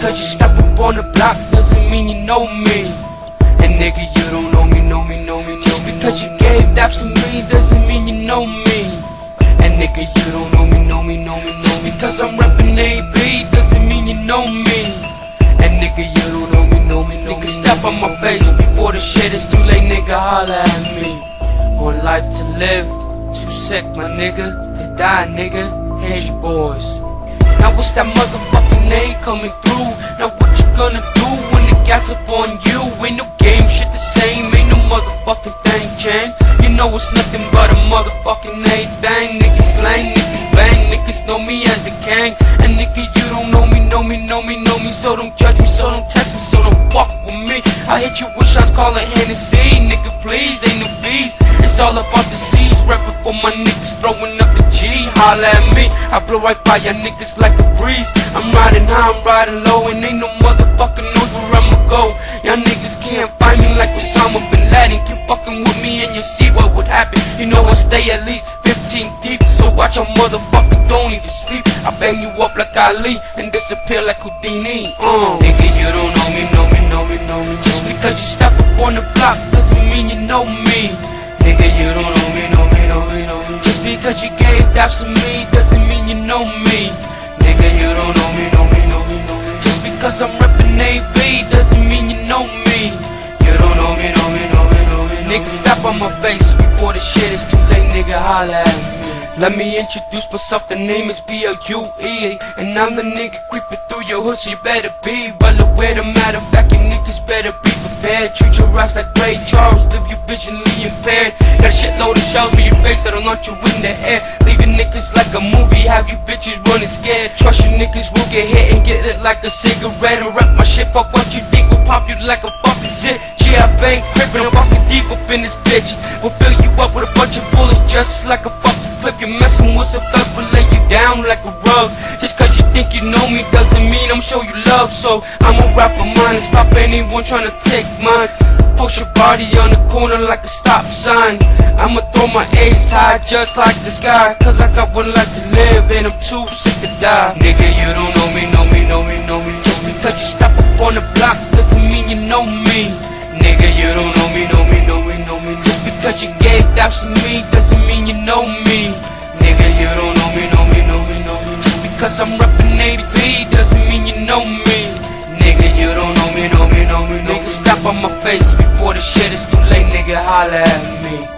because you step up on the block doesn't mean you know me. And nigga, you don't know me. Just because you gave daps to me doesn't mean you know me. And nigga, you don't know me. Just because I'm rapping AB doesn't mean you know me. And nigga, you don't know me. Nigga, step on my face before the shit is too late, nigga, holla at me. One life to live, too sick, my nigga, to die, nigga. Hey, boys. Now what's that motherfucking A coming through? Now what you gonna do when the gats up on you? Ain't no game, shit the same, ain't no motherfucking thing change. You know it's nothing but a motherfucking A thing. Niggas slang, niggas bang, niggas know me as the king. And nigga, you don't know me. So don't judge me, so don't test me, so don't fuck with me. I hit you with shots, call it Hennessy. Nigga, please, ain't no bees. It's all about the C's, rapping for my niggas, throwing up the G. Holla at me, I blow right by y'all niggas like a breeze. I'm riding high, I'm riding low, and ain't no motherfucking knows where I'ma go. Y'all niggas can't find me like Osama Bin Laden. Keep fucking with me and you see what would happen. You know I stay at least 15 deep, so watch your motherfucker, don't even sleep. I bang you up like Ali and disappear like Houdini. Nigga, you don't know me. Just because you step up on the block doesn't mean you know me. Nigga, you don't know me. Just because you gave daps to me doesn't mean you know me. Nigga, you don't know me. Just because I'm reppin' AB doesn't mean you know me. You don't know me. Nigga, stop on my face before the shit is too late, nigga, holla at me. Let me introduce myself, the name is B-L-U-E, and I'm the nigga creeping through your hood, so you better be well aware. The matter of fact, you niggas better be prepared. Treat your ass like Ray Charles, live you visually impaired. Got a shitload of shells for your face that'll launch you in the air, leaving niggas like a movie, have you bitches running scared. Trust you niggas will get hit and get lit like a cigarette. And rep my shit, fuck what you think will pop you like a fucking zit. Yeah, I bang crippin', I'm walking deep up in this bitch. We'll fill you up with a bunch of bullets just like a fucking clip. You're messing with some thugs, will lay you down like a rug. Just cause you think you know me doesn't mean I'm show you love. So I'ma rap for mine and stop anyone trying to take mine. Post your body on the corner like a stop sign. I'ma throw my A's high just like the sky, cause I got one life to live and I'm too sick to die. Nigga, you don't know me. Just because you step up on the block doesn't mean you know me. Nigga, you don't know me. Just because you gave daps to me doesn't mean you know me. Nigga, you don't know me. Just because I'm reppin' AB doesn't mean you know me. Nigga, you don't know me. Nigga, stop on my face before the shit is too late, nigga, holla at me.